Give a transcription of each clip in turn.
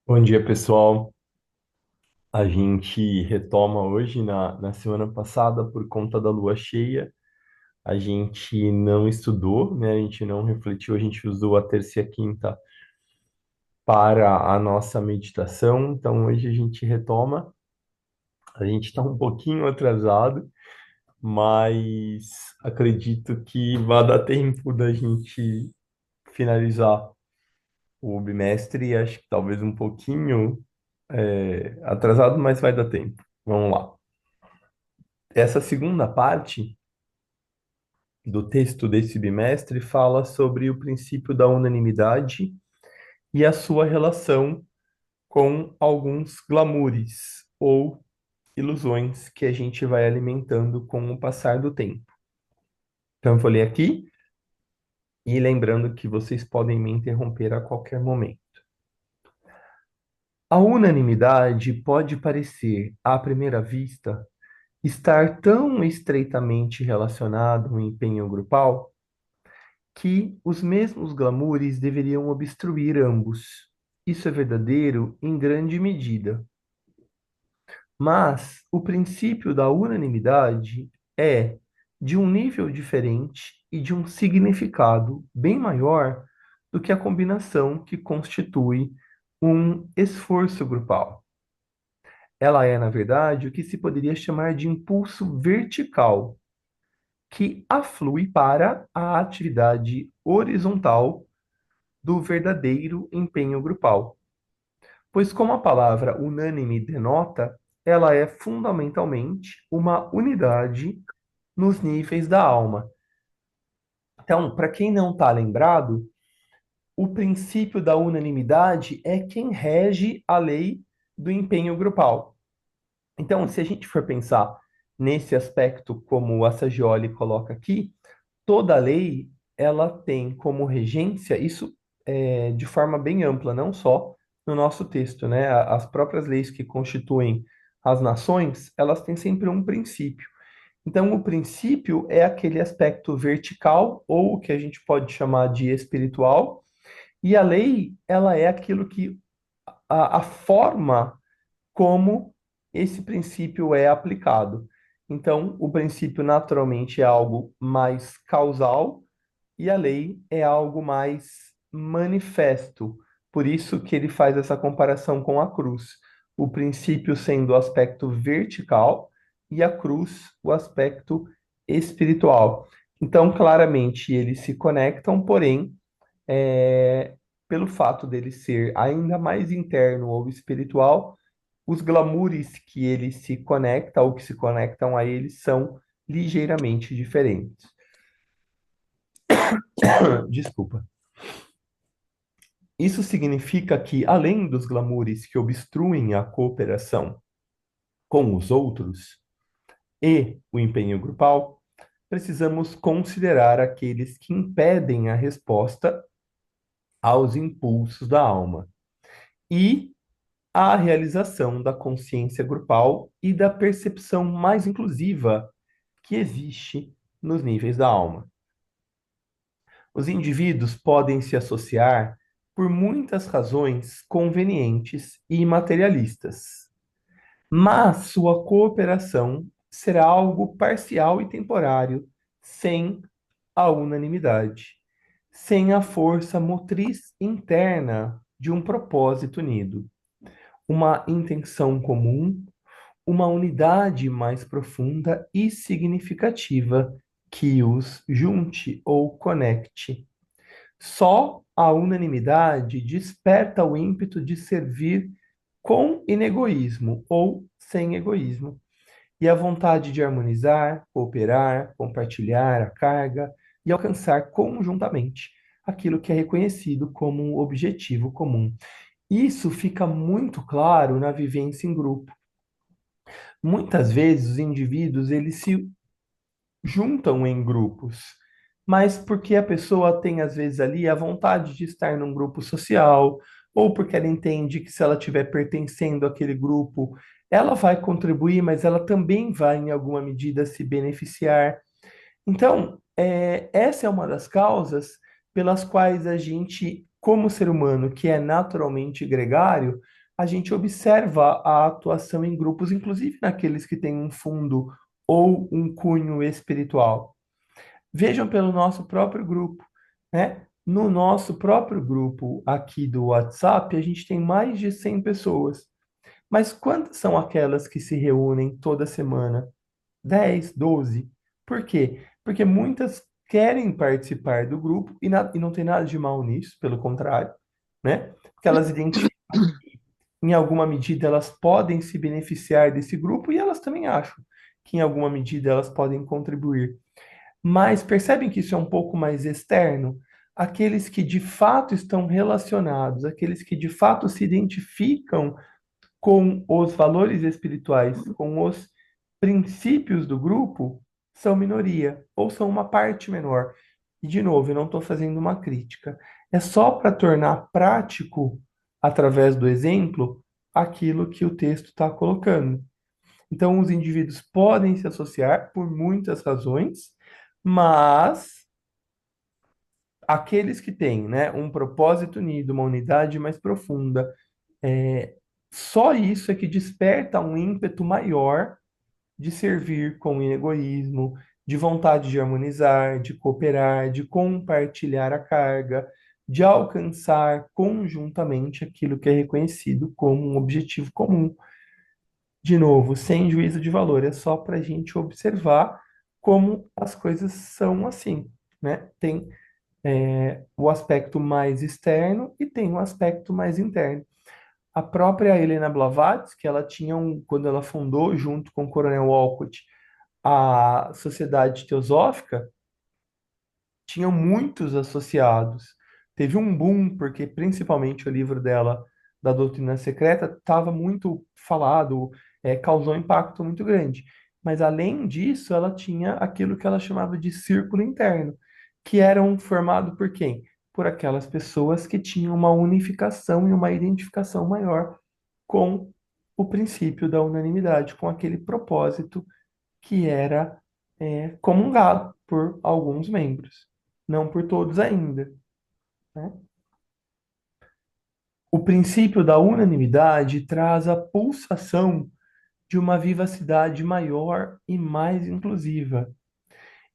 Bom dia, pessoal. A gente retoma hoje, na semana passada, por conta da lua cheia. A gente não estudou, né? A gente não refletiu, a gente usou a terça e a quinta para a nossa meditação. Então, hoje a gente retoma. A gente está um pouquinho atrasado, mas acredito que vai dar tempo da gente finalizar o bimestre. Acho que talvez um pouquinho atrasado, mas vai dar tempo. Vamos lá. Essa segunda parte do texto desse bimestre fala sobre o princípio da unanimidade e a sua relação com alguns glamoures ou ilusões que a gente vai alimentando com o passar do tempo. Então, eu vou ler aqui e lembrando que vocês podem me interromper a qualquer momento. A unanimidade pode parecer, à primeira vista, estar tão estreitamente relacionado ao empenho grupal que os mesmos glamoures deveriam obstruir ambos. Isso é verdadeiro em grande medida. Mas o princípio da unanimidade é de um nível diferente e de um significado bem maior do que a combinação que constitui um esforço grupal. Ela é, na verdade, o que se poderia chamar de impulso vertical, que aflui para a atividade horizontal do verdadeiro empenho grupal. Pois, como a palavra unânime denota, ela é fundamentalmente uma unidade nos níveis da alma. Então, para quem não está lembrado, o princípio da unanimidade é quem rege a lei do empenho grupal. Então, se a gente for pensar nesse aspecto, como a Sagioli coloca aqui, toda lei ela tem como regência isso de forma bem ampla, não só no nosso texto, né? As próprias leis que constituem as nações, elas têm sempre um princípio. Então, o princípio é aquele aspecto vertical ou o que a gente pode chamar de espiritual, e a lei, ela é aquilo que a forma como esse princípio é aplicado. Então, o princípio naturalmente é algo mais causal e a lei é algo mais manifesto. Por isso que ele faz essa comparação com a cruz. O princípio sendo o aspecto vertical e a cruz o aspecto espiritual. Então, claramente, eles se conectam, porém, pelo fato dele ser ainda mais interno ou espiritual, os glamoures que ele se conecta ou que se conectam a ele são ligeiramente diferentes. Desculpa. Isso significa que, além dos glamoures que obstruem a cooperação com os outros e o empenho grupal, precisamos considerar aqueles que impedem a resposta aos impulsos da alma e a realização da consciência grupal e da percepção mais inclusiva que existe nos níveis da alma. Os indivíduos podem se associar por muitas razões convenientes e materialistas, mas sua cooperação será algo parcial e temporário, sem a unanimidade, sem a força motriz interna de um propósito unido, uma intenção comum, uma unidade mais profunda e significativa que os junte ou conecte. Só a unanimidade desperta o ímpeto de servir com inegoísmo ou sem egoísmo, e a vontade de harmonizar, cooperar, compartilhar a carga e alcançar conjuntamente aquilo que é reconhecido como um objetivo comum. Isso fica muito claro na vivência em grupo. Muitas vezes os indivíduos eles se juntam em grupos, mas porque a pessoa tem, às vezes, ali a vontade de estar num grupo social, ou porque ela entende que se ela estiver pertencendo àquele grupo, ela vai contribuir, mas ela também vai, em alguma medida, se beneficiar. Então, essa é uma das causas pelas quais a gente como ser humano que é naturalmente gregário, a gente observa a atuação em grupos, inclusive naqueles que têm um fundo ou um cunho espiritual. Vejam pelo nosso próprio grupo, né? No nosso próprio grupo aqui do WhatsApp, a gente tem mais de 100 pessoas. Mas quantas são aquelas que se reúnem toda semana? 10, 12. Por quê? Porque muitas querem participar do grupo e não tem nada de mal nisso, pelo contrário, né? Porque elas identificam, em alguma medida, elas podem se beneficiar desse grupo e elas também acham que, em alguma medida, elas podem contribuir. Mas percebem que isso é um pouco mais externo? Aqueles que de fato estão relacionados, aqueles que de fato se identificam com os valores espirituais, com os princípios do grupo, são minoria ou são uma parte menor. E, de novo, eu não estou fazendo uma crítica. É só para tornar prático, através do exemplo, aquilo que o texto está colocando. Então, os indivíduos podem se associar por muitas razões, mas aqueles que têm, né, um propósito unido, uma unidade mais profunda, é, só isso é que desperta um ímpeto maior de servir com egoísmo, de vontade de harmonizar, de cooperar, de compartilhar a carga, de alcançar conjuntamente aquilo que é reconhecido como um objetivo comum. De novo, sem juízo de valor, é só para a gente observar como as coisas são assim, né? Tem o aspecto mais externo e tem o aspecto mais interno. A própria Helena Blavatsky, ela tinha quando ela fundou, junto com o Coronel Walcott, a Sociedade Teosófica, tinham muitos associados. Teve um boom, porque principalmente o livro dela, da Doutrina Secreta, estava muito falado, causou um impacto muito grande. Mas, além disso, ela tinha aquilo que ela chamava de círculo interno, que eram formado por quem? Por aquelas pessoas que tinham uma unificação e uma identificação maior com o princípio da unanimidade, com aquele propósito que era comungado por alguns membros, não por todos ainda, né? O princípio da unanimidade traz a pulsação de uma vivacidade maior e mais inclusiva.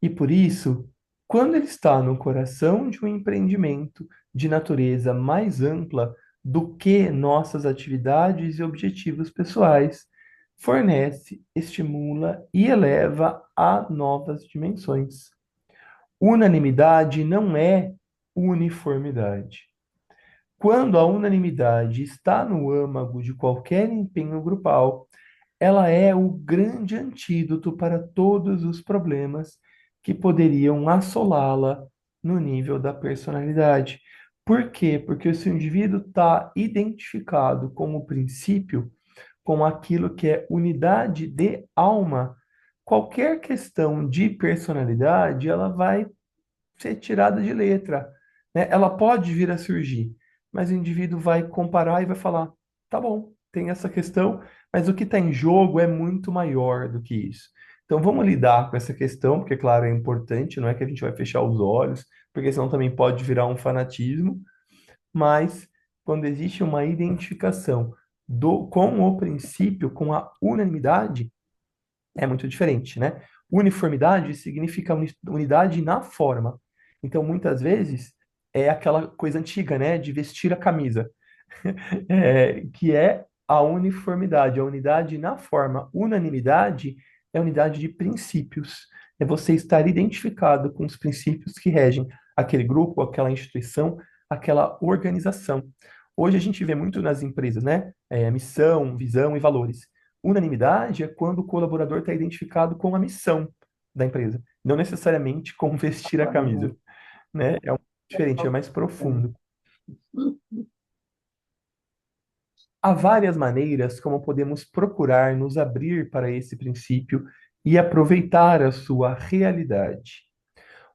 E por isso, quando ele está no coração de um empreendimento de natureza mais ampla do que nossas atividades e objetivos pessoais, fornece, estimula e eleva a novas dimensões. Unanimidade não é uniformidade. Quando a unanimidade está no âmago de qualquer empenho grupal, ela é o grande antídoto para todos os problemas que poderiam assolá-la no nível da personalidade. Por quê? Porque se o indivíduo está identificado com o princípio, com aquilo que é unidade de alma, qualquer questão de personalidade, ela vai ser tirada de letra, né? Ela pode vir a surgir, mas o indivíduo vai comparar e vai falar: tá bom, tem essa questão, mas o que está em jogo é muito maior do que isso. Então vamos lidar com essa questão, porque, claro, é importante, não é que a gente vai fechar os olhos, porque senão também pode virar um fanatismo, mas quando existe uma identificação com o princípio, com a unanimidade, é muito diferente, né? Uniformidade significa unidade na forma. Então, muitas vezes, é aquela coisa antiga, né, de vestir a camisa, que é a uniformidade, a unidade na forma. Unanimidade é unidade de princípios. É você estar identificado com os princípios que regem aquele grupo, aquela instituição, aquela organização. Hoje a gente vê muito nas empresas, né? Missão, visão e valores. Unanimidade é quando o colaborador está identificado com a missão da empresa, não necessariamente com vestir a camisa, né? É um diferente, é mais profundo. Há várias maneiras como podemos procurar nos abrir para esse princípio e aproveitar a sua realidade.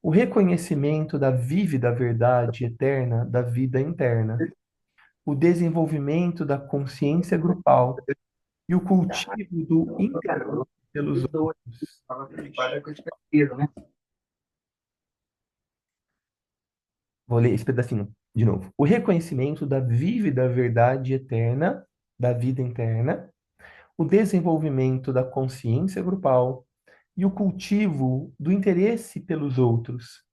O reconhecimento da vívida verdade eterna da vida interna, o desenvolvimento da consciência grupal e o cultivo do interesse pelos outros. Vou ler esse pedacinho. De novo, o reconhecimento da vívida verdade eterna, da vida interna, o desenvolvimento da consciência grupal e o cultivo do interesse pelos outros,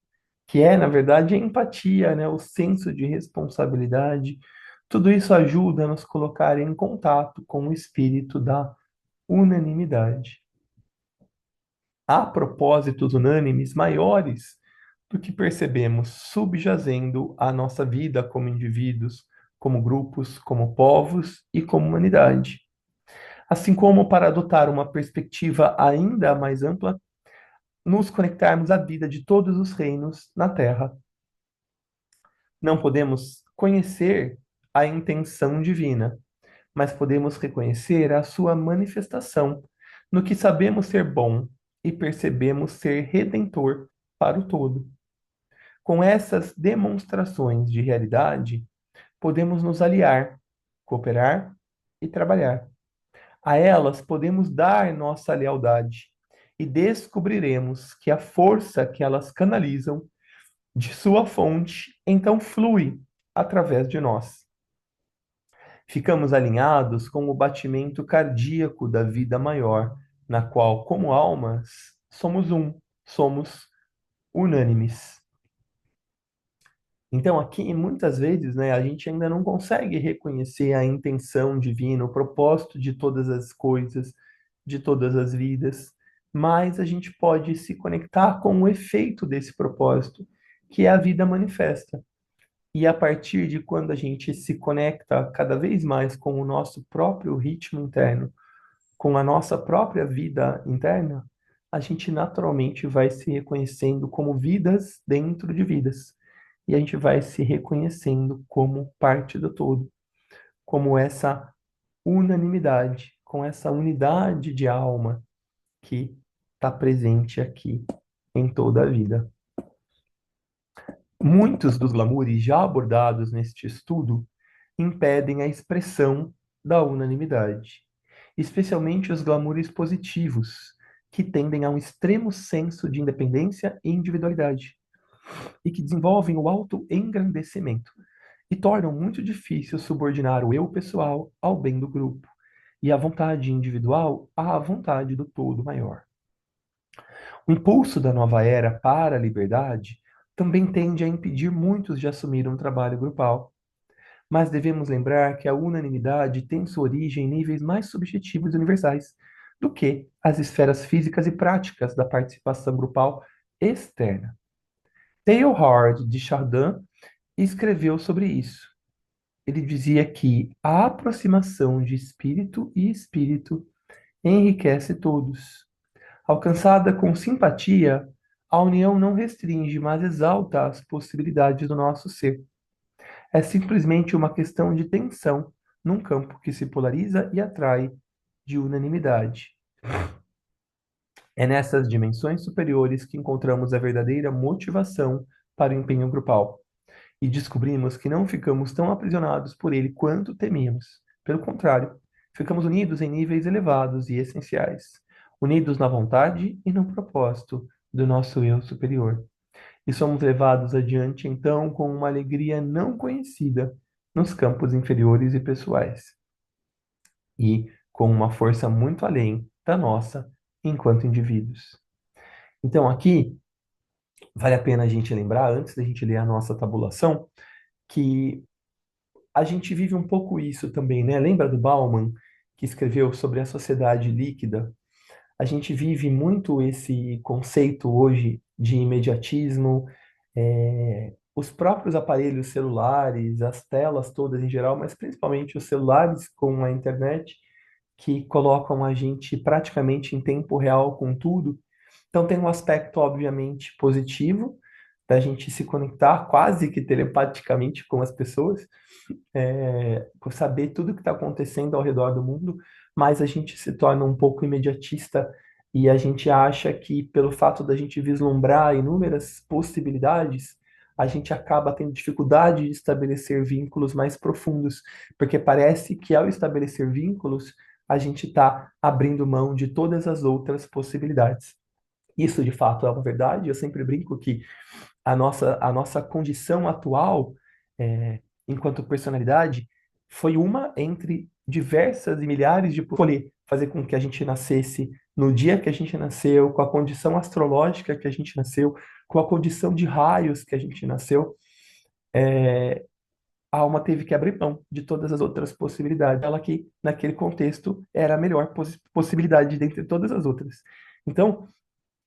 que é, na verdade, a empatia, né? O senso de responsabilidade. Tudo isso ajuda a nos colocar em contato com o espírito da unanimidade. Há propósitos unânimes maiores do que percebemos subjazendo a nossa vida como indivíduos, como grupos, como povos e como humanidade. Assim como, para adotar uma perspectiva ainda mais ampla, nos conectarmos à vida de todos os reinos na Terra. Não podemos conhecer a intenção divina, mas podemos reconhecer a sua manifestação no que sabemos ser bom e percebemos ser redentor para o todo. Com essas demonstrações de realidade, podemos nos aliar, cooperar e trabalhar. A elas podemos dar nossa lealdade e descobriremos que a força que elas canalizam de sua fonte então flui através de nós. Ficamos alinhados com o batimento cardíaco da vida maior, na qual, como almas, somos um, somos unânimes. Então, aqui, muitas vezes, né, a gente ainda não consegue reconhecer a intenção divina, o propósito de todas as coisas, de todas as vidas, mas a gente pode se conectar com o efeito desse propósito, que é a vida manifesta. E a partir de quando a gente se conecta cada vez mais com o nosso próprio ritmo interno, com a nossa própria vida interna, a gente naturalmente vai se reconhecendo como vidas dentro de vidas. E a gente vai se reconhecendo como parte do todo, como essa unanimidade, com essa unidade de alma que está presente aqui em toda a vida. Muitos dos glamoures já abordados neste estudo impedem a expressão da unanimidade, especialmente os glamoures positivos, que tendem a um extremo senso de independência e individualidade, e que desenvolvem o autoengrandecimento, e tornam muito difícil subordinar o eu pessoal ao bem do grupo, e a vontade individual à vontade do todo maior. O impulso da nova era para a liberdade também tende a impedir muitos de assumir um trabalho grupal. Mas devemos lembrar que a unanimidade tem sua origem em níveis mais subjetivos e universais do que as esferas físicas e práticas da participação grupal externa. Teilhard de Chardin escreveu sobre isso. Ele dizia que a aproximação de espírito e espírito enriquece todos. Alcançada com simpatia, a união não restringe, mas exalta as possibilidades do nosso ser. É simplesmente uma questão de tensão num campo que se polariza e atrai de unanimidade. É nessas dimensões superiores que encontramos a verdadeira motivação para o empenho grupal e descobrimos que não ficamos tão aprisionados por ele quanto temíamos. Pelo contrário, ficamos unidos em níveis elevados e essenciais, unidos na vontade e no propósito do nosso eu superior. E somos levados adiante, então, com uma alegria não conhecida nos campos inferiores e pessoais, e com uma força muito além da nossa enquanto indivíduos. Então, aqui, vale a pena a gente lembrar, antes da gente ler a nossa tabulação, que a gente vive um pouco isso também, né? Lembra do Bauman, que escreveu sobre a sociedade líquida? A gente vive muito esse conceito hoje de imediatismo, os próprios aparelhos celulares, as telas todas em geral, mas principalmente os celulares com a internet, que colocam a gente praticamente em tempo real com tudo. Então tem um aspecto, obviamente, positivo, da gente se conectar quase que telepaticamente com as pessoas, por saber tudo que está acontecendo ao redor do mundo, mas a gente se torna um pouco imediatista e a gente acha que, pelo fato da gente vislumbrar inúmeras possibilidades, a gente acaba tendo dificuldade de estabelecer vínculos mais profundos, porque parece que ao estabelecer vínculos, a gente está abrindo mão de todas as outras possibilidades. Isso, de fato, é uma verdade. Eu sempre brinco que a nossa condição atual enquanto personalidade, foi uma entre diversas e milhares de escolher fazer com que a gente nascesse no dia que a gente nasceu, com a condição astrológica que a gente nasceu, com a condição de raios que a gente nasceu, a alma teve que abrir mão de todas as outras possibilidades. Ela que, naquele contexto, era a melhor possibilidade dentre todas as outras. Então,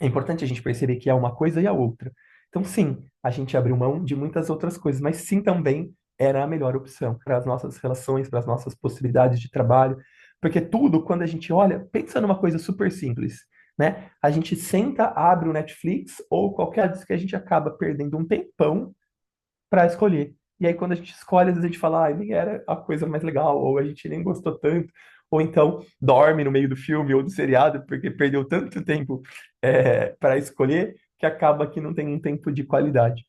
é importante a gente perceber que há uma coisa e a outra. Então, sim, a gente abriu mão de muitas outras coisas, mas sim também era a melhor opção para as nossas relações, para as nossas possibilidades de trabalho. Porque tudo, quando a gente olha, pensa numa coisa super simples, né? A gente senta, abre o Netflix ou qualquer coisa que a gente acaba perdendo um tempão para escolher. E aí, quando a gente escolhe, às vezes a gente fala, ah, nem era a coisa mais legal, ou a gente nem gostou tanto, ou então dorme no meio do filme ou do seriado, porque perdeu tanto tempo para escolher, que acaba que não tem um tempo de qualidade.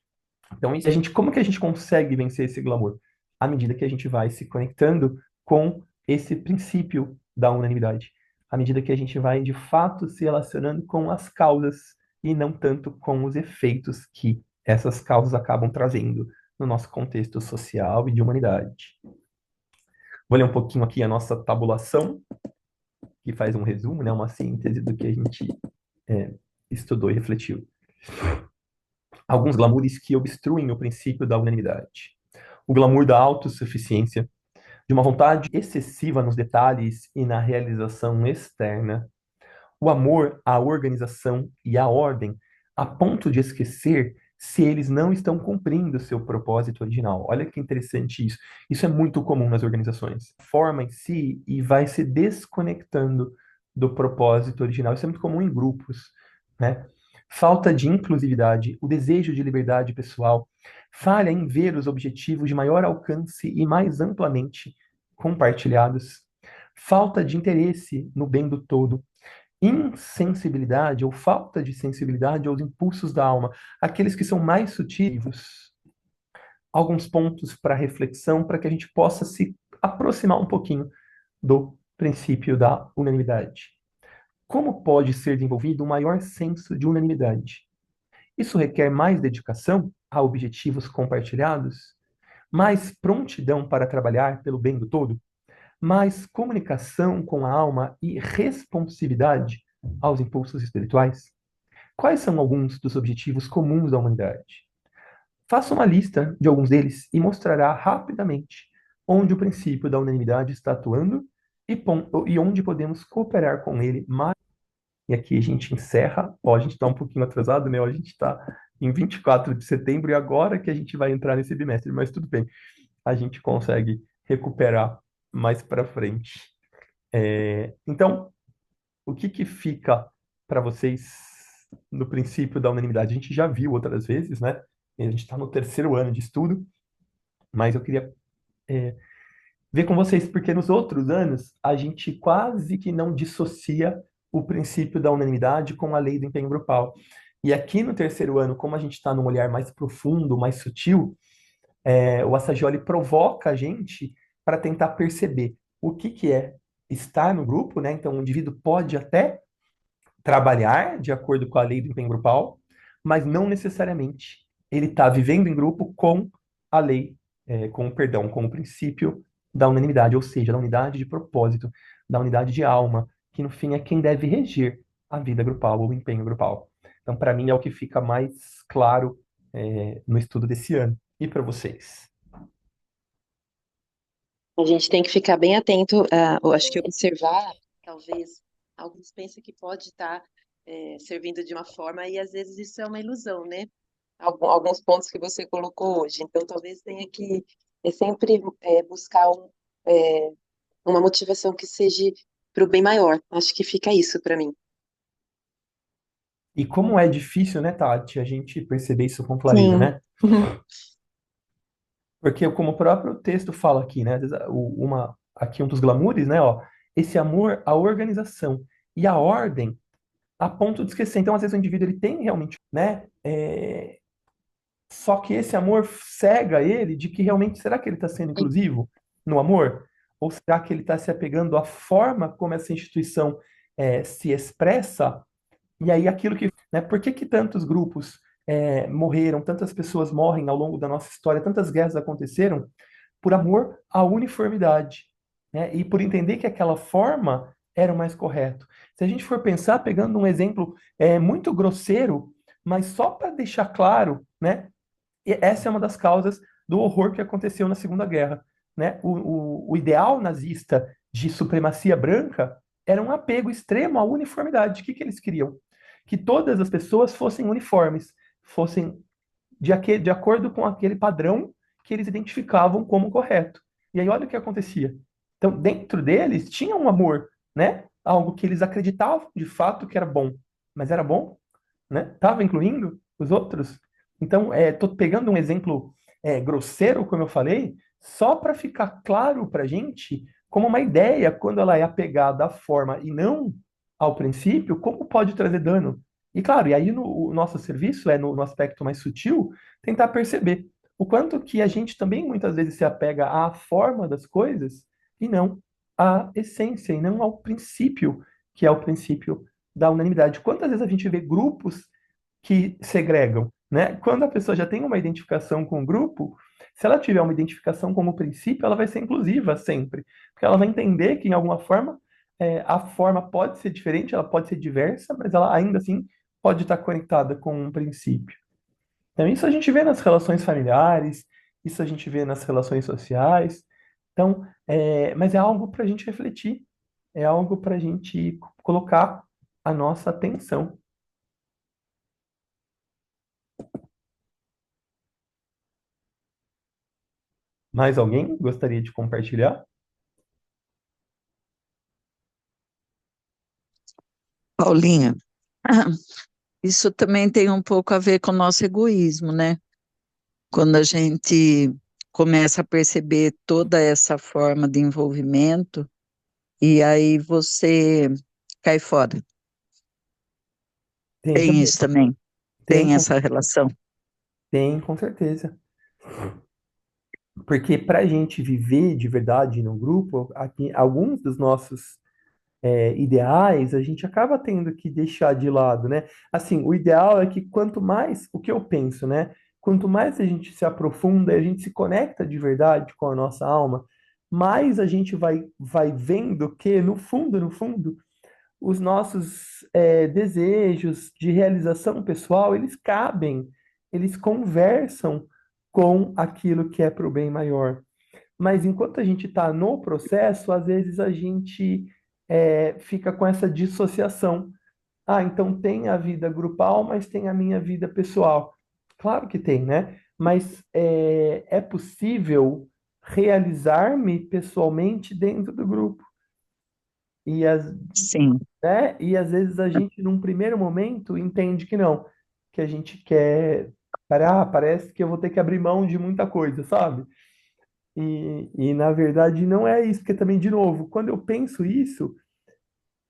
Então, isso, como que a gente consegue vencer esse glamour? À medida que a gente vai se conectando com esse princípio da unanimidade. À medida que a gente vai, de fato, se relacionando com as causas e não tanto com os efeitos que essas causas acabam trazendo no nosso contexto social e de humanidade. Vou ler um pouquinho aqui a nossa tabulação, que faz um resumo, né, uma síntese do que a gente é, estudou e refletiu. Alguns glamoures que obstruem o princípio da unanimidade. O glamour da autossuficiência, de uma vontade excessiva nos detalhes e na realização externa. O amor à organização e à ordem, a ponto de esquecer se eles não estão cumprindo seu propósito original. Olha que interessante isso. Isso é muito comum nas organizações. Forma em si e vai se desconectando do propósito original. Isso é muito comum em grupos, né? Falta de inclusividade, o desejo de liberdade pessoal, falha em ver os objetivos de maior alcance e mais amplamente compartilhados, falta de interesse no bem do todo, insensibilidade ou falta de sensibilidade aos impulsos da alma, aqueles que são mais sutis, alguns pontos para reflexão para que a gente possa se aproximar um pouquinho do princípio da unanimidade. Como pode ser desenvolvido um maior senso de unanimidade? Isso requer mais dedicação a objetivos compartilhados, mais prontidão para trabalhar pelo bem do todo, mais comunicação com a alma e responsividade aos impulsos espirituais? Quais são alguns dos objetivos comuns da humanidade? Faça uma lista de alguns deles e mostrará rapidamente onde o princípio da unanimidade está atuando e onde podemos cooperar com ele mais. E aqui a gente encerra. Ó, a gente está um pouquinho atrasado, né? Ó, a gente está em 24 de setembro e agora que a gente vai entrar nesse bimestre, mas tudo bem, a gente consegue recuperar mais para frente. Então, o que que fica para vocês no princípio da unanimidade? A gente já viu outras vezes, né? A gente está no terceiro ano de estudo, mas eu queria ver com vocês, porque nos outros anos a gente quase que não dissocia o princípio da unanimidade com a lei do empenho grupal. E aqui no terceiro ano, como a gente está num olhar mais profundo, mais sutil, o Assagioli provoca a gente para tentar perceber o que que é estar no grupo, né? Então, o indivíduo pode até trabalhar de acordo com a lei do empenho grupal, mas não necessariamente ele está vivendo em grupo com a lei, perdão, com o princípio da unanimidade, ou seja, da unidade de propósito, da unidade de alma, que no fim é quem deve reger a vida grupal ou o empenho grupal. Então, para mim, é o que fica mais claro, no estudo desse ano. E para vocês? A gente tem que ficar bem atento, eu acho que observar, talvez, alguns pensam que pode estar servindo de uma forma e às vezes isso é uma ilusão, né? Alguns pontos que você colocou hoje. Então, talvez tenha que sempre buscar é, uma motivação que seja para o bem maior. Acho que fica isso para mim. E como é difícil, né, Tati, a gente perceber isso com clareza, Sim. né? Porque como o próprio texto fala aqui, né, às vezes, aqui um dos glamoures, né, ó, esse amor à organização e à ordem a ponto de esquecer. Então, às vezes o indivíduo ele tem realmente, né, só que esse amor cega ele de que realmente será que ele está sendo inclusivo no amor? Ou será que ele está se apegando à forma como essa instituição se expressa? E aí aquilo que, né, por que que tantos grupos morreram, tantas pessoas morrem ao longo da nossa história, tantas guerras aconteceram por amor à uniformidade, né? E por entender que aquela forma era o mais correto. Se a gente for pensar, pegando um exemplo muito grosseiro, mas só para deixar claro, né? E essa é uma das causas do horror que aconteceu na Segunda Guerra, né? O ideal nazista de supremacia branca era um apego extremo à uniformidade. O que eles queriam? Que todas as pessoas fossem uniformes, fossem de acordo com aquele padrão que eles identificavam como correto. E aí olha o que acontecia. Então, dentro deles tinha um amor, né? Algo que eles acreditavam de fato que era bom, mas era bom, né? Estava incluindo os outros. Então, estou pegando um exemplo grosseiro, como eu falei, só para ficar claro para a gente como uma ideia, quando ela é apegada à forma e não ao princípio, como pode trazer dano. E claro, e aí o nosso serviço é no aspecto mais sutil, tentar perceber o quanto que a gente também muitas vezes se apega à forma das coisas e não à essência, e não ao princípio, que é o princípio da unanimidade. Quantas vezes a gente vê grupos que segregam, né? Quando a pessoa já tem uma identificação com o grupo, se ela tiver uma identificação como princípio, ela vai ser inclusiva sempre, porque ela vai entender que, em alguma forma, a forma pode ser diferente, ela pode ser diversa, mas ela ainda assim pode estar conectada com um princípio. Então, isso a gente vê nas relações familiares, isso a gente vê nas relações sociais. Então, mas é algo para a gente refletir, é algo para a gente colocar a nossa atenção. Mais alguém gostaria de compartilhar? Paulinha, isso também tem um pouco a ver com o nosso egoísmo, né? Quando a gente começa a perceber toda essa forma de envolvimento, e aí você cai fora. Tem Tem também. isso também, Tem, tem essa relação. tem, com certeza. Porque para a gente viver de verdade no grupo, aqui, alguns dos nossos ideais a gente acaba tendo que deixar de lado, né? Assim, o ideal é que quanto mais, o que eu penso, né? Quanto mais a gente se aprofunda, a gente se conecta de verdade com a nossa alma, mais a gente vai vendo que, no fundo, os nossos desejos de realização pessoal, eles cabem, eles conversam com aquilo que é para o bem maior. Mas enquanto a gente está no processo, às vezes a gente fica com essa dissociação. Ah, então tem a vida grupal, mas tem a minha vida pessoal. Claro que tem, né? Mas é possível realizar-me pessoalmente dentro do grupo. E as, Sim, né? E às vezes a gente, num primeiro momento, entende que não, que a gente quer. Parece que eu vou ter que abrir mão de muita coisa, sabe? E na verdade não é isso, porque também, de novo, quando eu penso isso,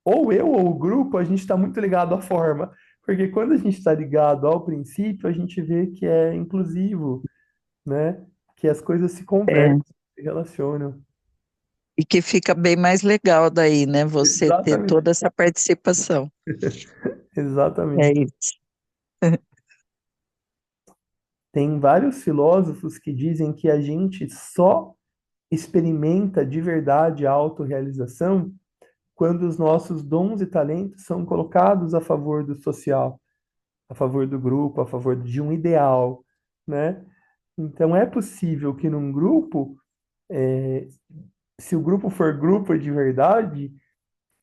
ou eu ou o grupo, a gente está muito ligado à forma. Porque quando a gente está ligado ao princípio, a gente vê que é inclusivo, né? Que as coisas se é. conversam, se relacionam. E que fica bem mais legal daí, né? Você ter Exatamente. toda essa participação. É Exatamente. isso. Tem vários filósofos que dizem que a gente só experimenta de verdade a autorrealização quando os nossos dons e talentos são colocados a favor do social, a favor do grupo, a favor de um ideal, né? Então é possível que num grupo, é, se o grupo for grupo de verdade,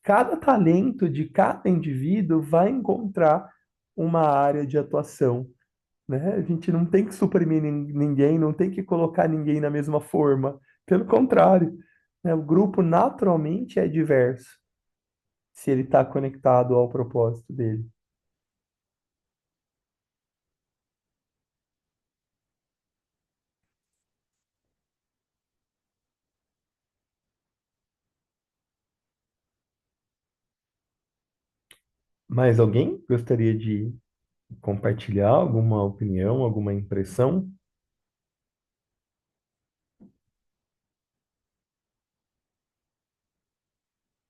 cada talento de cada indivíduo vai encontrar uma área de atuação, né? A gente não tem que suprimir ninguém, não tem que colocar ninguém na mesma forma. Pelo contrário, né? O grupo naturalmente é diverso, se ele está conectado ao propósito dele. Mais alguém gostaria de compartilhar alguma opinião, alguma impressão?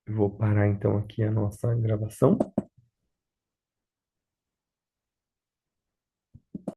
Eu vou parar então aqui a nossa gravação.